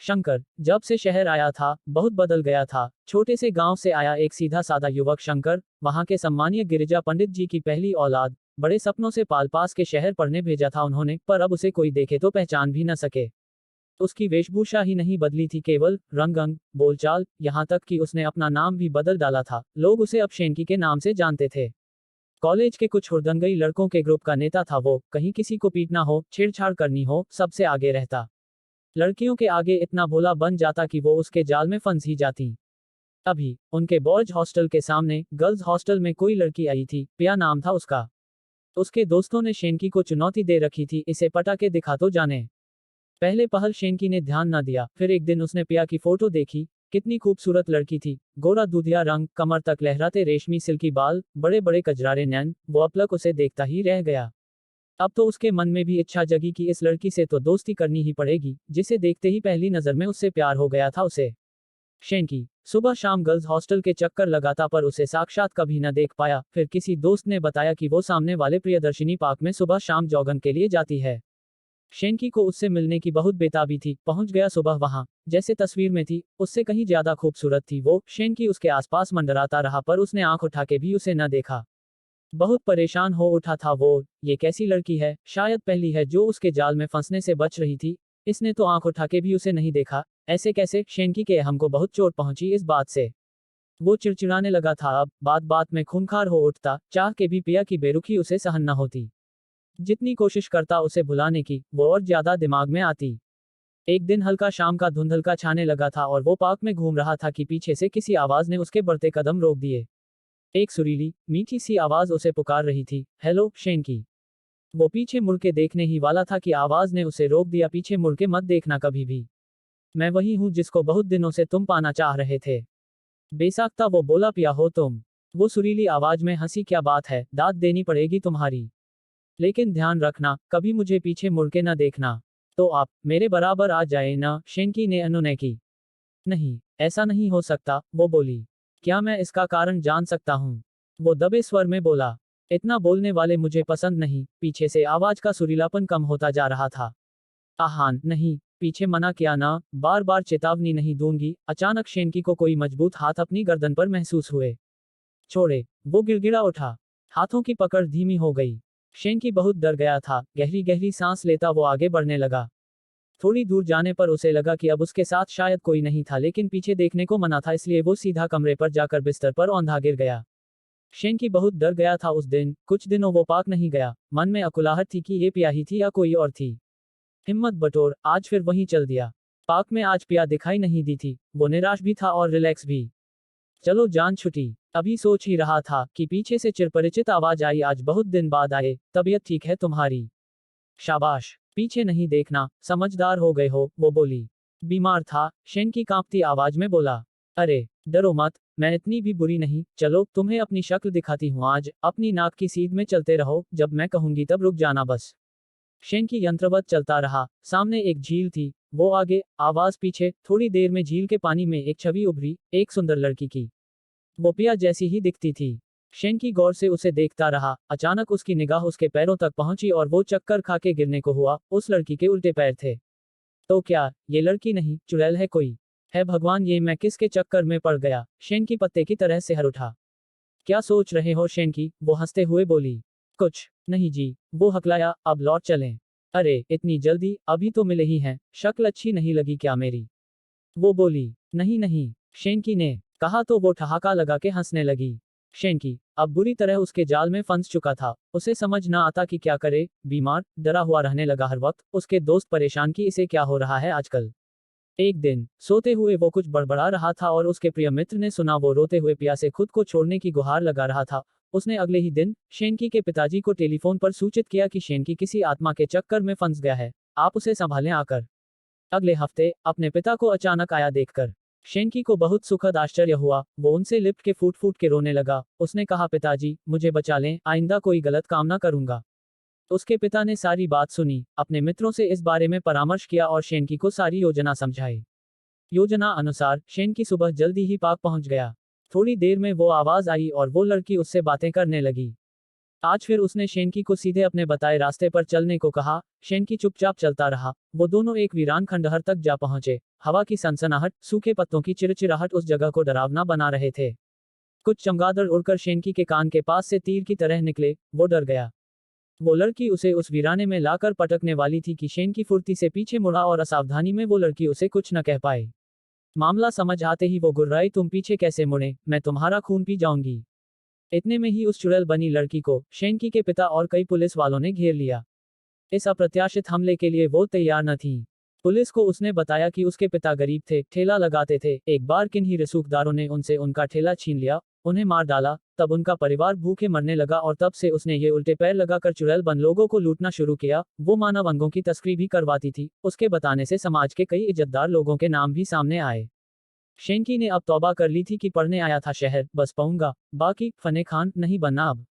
शंकर जब से शहर आया था बहुत बदल गया था। छोटे से गांव से आया एक सीधा साधा युवक शंकर वहां के सम्मानीय गिरिजा पंडित जी की पहली औलाद। बड़े सपनों से पाल पास के शहर पढ़ने भेजा था उन्होंने, पर अब उसे कोई देखे तो पहचान भी न सके। उसकी वेशभूषा ही नहीं बदली थी, केवल रंग अंग बोलचाल, यहाँ तक कि उसने अपना नाम भी बदल डाला था। लोग उसे अब शेनकी के नाम से जानते थे। कॉलेज के कुछ हुड़दंगई लड़कों के ग्रुप का नेता था वो। कहीं किसी को पीटना हो, छेड़छाड़ करनी हो, सबसे आगे रहता। लड़कियों के आगे इतना भोला बन जाता कि वो उसके जाल में फंस ही जाती। अभी उनके बॉयज हॉस्टल के सामने गर्ल्स हॉस्टल में कोई लड़की आई थी, पिया नाम था उसका। उसके दोस्तों ने शेनकी को चुनौती दे रखी थी, इसे पटा के दिखा तो जाने। पहले पहल शेनकी ने ध्यान न दिया, फिर एक दिन उसने पिया की फोटो देखी। कितनी खूबसूरत लड़की थी, गोरा दूधिया रंग, कमर तक लहराते रेशमी सिल्की बाल, बड़े बड़े कजरारे नैन। वो अपलक उसे देखता ही रह गया। अब तो उसके मन में भी इच्छा जगी कि इस लड़की से तो दोस्ती करनी ही पड़ेगी, जिसे देखते ही पहली नजर में उससे प्यार हो गया था उसे। शेनकी सुबह शाम गर्ल्स हॉस्टल के चक्कर लगाता, पर उसे साक्षात कभी न देख पाया। फिर किसी दोस्त ने बताया कि वो सामने वाले प्रियदर्शिनी पार्क में सुबह शाम जॉगिंग के लिए जाती है। शेनकी को उससे मिलने की बहुत बेताबी थी। पहुंच गया सुबह वहां, जैसे तस्वीर में थी उससे कहीं ज्यादा खूबसूरत थी वो। शेनकी उसके आसपास मंडराता रहा, पर उसने आंख उठा के भी उसे न देखा। बहुत परेशान हो उठा था वो। ये कैसी लड़की है, शायद पहली है जो उसके जाल में फंसने से बच रही थी। इसने तो आंख उठा के भी उसे नहीं देखा। ऐसे कैसे? शेनकी के अहम को बहुत चोट पहुंची इस बात से। वो चिड़चिड़ाने लगा था। अब बात बात में खूंखार हो उठता, चाह के भी पिया की बेरुखी उसे सहन न होती। जितनी कोशिश करता उसे भुलाने की, वो और ज्यादा दिमाग में आती। एक दिन हल्का शाम का धुंधलका छाने लगा था और वो पार्क में घूम रहा था कि पीछे से किसी आवाज ने उसके बढ़ते कदम रोक दिए। एक सुरीली मीठी सी आवाज उसे पुकार रही थी, हेलो शेनकी। वो पीछे मुड़ के देखने ही वाला था कि आवाज ने उसे रोक दिया। पीछे मुड़ के मत देखना कभी भी। मैं वही हूं जिसको बहुत दिनों से तुम पाना चाह रहे थे। बेसाख्ता वो बोला, पिया हो तुम? वो सुरीली आवाज में हंसी, क्या बात है, दाद देनी पड़ेगी तुम्हारी। लेकिन ध्यान रखना, कभी मुझे पीछे मुड़ के न देखना। तो आप मेरे बराबर आ जाए ना? शेनकी ने अनुनय की। नहीं, ऐसा नहीं हो सकता, वो बोली। क्या मैं इसका कारण जान सकता हूँ? वो दबे स्वर में बोला। इतना बोलने वाले मुझे पसंद नहीं। पीछे से आवाज का सुरीलापन कम होता जा रहा था। आहान नहीं, पीछे मना किया ना, बार बार चेतावनी नहीं दूंगी। अचानक शेनकी को कोई मजबूत हाथ अपनी गर्दन पर महसूस हुए। छोड़े, वो गिड़गिड़ा उठा। हाथों की पकड़ धीमी हो गई। शेनकी बहुत डर गया था। गहरी गहरी सांस लेता वो आगे बढ़ने लगा। थोड़ी दूर जाने पर उसे लगा कि अब उसके साथ शायद कोई नहीं था, लेकिन पीछे देखने को मना था, इसलिए वो सीधा कमरे पर जाकर बिस्तर पर औंधा गिर गया। शेनकी बहुत डर गया था उस दिन। कुछ दिनों वो पार्क नहीं गया। मन में अकुलाहट थी कि ये पिया ही थी या कोई और थी। हिम्मत बटोर आज फिर वहीं चल दिया। पार्क में आज पिया दिखाई नहीं दी थी। वो निराश भी था और रिलैक्स भी। चलो जान छुटी। अभी सोच ही रहा था कि पीछे से चिरपरिचित आवाज आई, आज बहुत दिन बाद आए, तबीयत ठीक है तुम्हारी? शाबाश, पीछे नहीं देखना, समझदार हो गए हो, वो बोली। बीमार था, शेनकी कांपती आवाज में बोला। अरे डरो मत, मैं इतनी भी बुरी नहीं। चलो तुम्हें अपनी शक्ल दिखाती हूँ आज। अपनी नाक की सीध में चलते रहो, जब मैं कहूंगी तब रुक जाना बस। शेनकी यंत्रवत चलता रहा। सामने एक झील थी, वो आगे, आवाज पीछे। थोड़ी देर में झील के पानी में एक छवि उभरी, एक सुंदर लड़की की। वो पिया जैसी ही दिखती थी। शेनकी गौर से उसे देखता रहा। अचानक उसकी निगाह उसके पैरों तक पहुंची और वो चक्कर खा के गिरने को हुआ। उस लड़की के उल्टे पैर थे। तो क्या ये लड़की नहीं, चुड़ैल है कोई? है भगवान, ये मैं किसके चक्कर में पड़ गया? शेनकी पत्ते की तरह सिहर उठा। क्या सोच रहे हो शेनकी? वो हंसते हुए बोली। कुछ नहीं जी, वो हकलाया, अब लौट चलें। अरे इतनी जल्दी, अभी तो मिले ही हैं। शक्ल अच्छी नहीं लगी क्या मेरी? वो बोली। नहीं नहीं, शेनकी ने कहा तो वो ठहाका लगा के हंसने लगी। शेनकी अब बुरी तरह उसके जाल में फंस चुका था। उसे समझ ना आता कि क्या करे। बीमार, डरा हुआ रहने लगा हर वक्त। उसके दोस्त परेशान कि इसे क्या हो रहा है आजकल। एक दिन सोते हुए वो कुछ बड़बड़ा रहा था और उसके प्रिय मित्र ने सुना। वो रोते हुए पिया से खुद को छोड़ने की गुहार लगा रहा था। उसने अगले ही दिन शेनकी के पिताजी को टेलीफोन पर सूचित किया कि शेनकी किसी आत्मा के चक्कर में फंस गया है, आप उसे संभालें आकर। अगले हफ्ते अपने पिता को अचानक आया देखकर शेनकी को बहुत सुखद आश्चर्य हुआ। वो उनसे लिपट के फूट फूट के रोने लगा। उसने कहा, पिताजी मुझे बचा लें, आइंदा कोई गलत काम ना करूंगा। उसके पिता ने सारी बात सुनी, अपने मित्रों से इस बारे में परामर्श किया और शेनकी को सारी योजना समझाई। योजना अनुसार शेनकी सुबह जल्दी ही पार्क पहुंच गया। थोड़ी देर में वो आवाज आई और वो लड़की उससे बातें करने लगी। आज फिर उसने शेनकी को सीधे अपने बताए रास्ते पर चलने को कहा। शेनकी चुपचाप चलता रहा। वो दोनों एक वीरान खंडहर तक जा पहुंचे। हवा की सनसनाहट, सूखे पत्तों की चिरचिराहट उस जगह को डरावना बना रहे थे। कुछ चमगादड़ उड़कर शेनकी के कान के पास से तीर की तरह निकले। वो डर गया। वो लड़की उसे उस वीराने में लाकर पटकने वाली थी कि शेनकी फुर्ती से पीछे मुड़ा और असावधानी में वो लड़की उसे कुछ न कह पाए। मामला समझ आते ही वो गुर्राई, तुम पीछे कैसे मुड़े, मैं तुम्हारा खून पी जाऊंगी। इतने में ही उस चुड़ैल बनी लड़की को शेनकी के पिता और कई पुलिस वालों ने घेर लिया। इस अप्रत्याशित हमले के लिए वो तैयार न थी। पुलिस को उसने बताया कि उसके पिता गरीब थे, ठेला लगाते थे। एक बार किन्हीं रसूखदारों ने उनसे उनका ठेला छीन लिया, उन्हें मार डाला। तब उनका परिवार भूखे मरने लगा और तब से उसने ये उल्टे पैर लगाकर चुड़ैल बन लोगों को लूटना शुरू किया। वो मानव अंगों की तस्करी भी करवाती थी। उसके बताने से समाज के कई इज्जतदार लोगों के नाम भी सामने आए। शेनकी ने अब तौबा कर ली थी कि पढ़ने आया था शहर, बस पढ़ूंगा, बाकी फने खान नहीं बनना अब।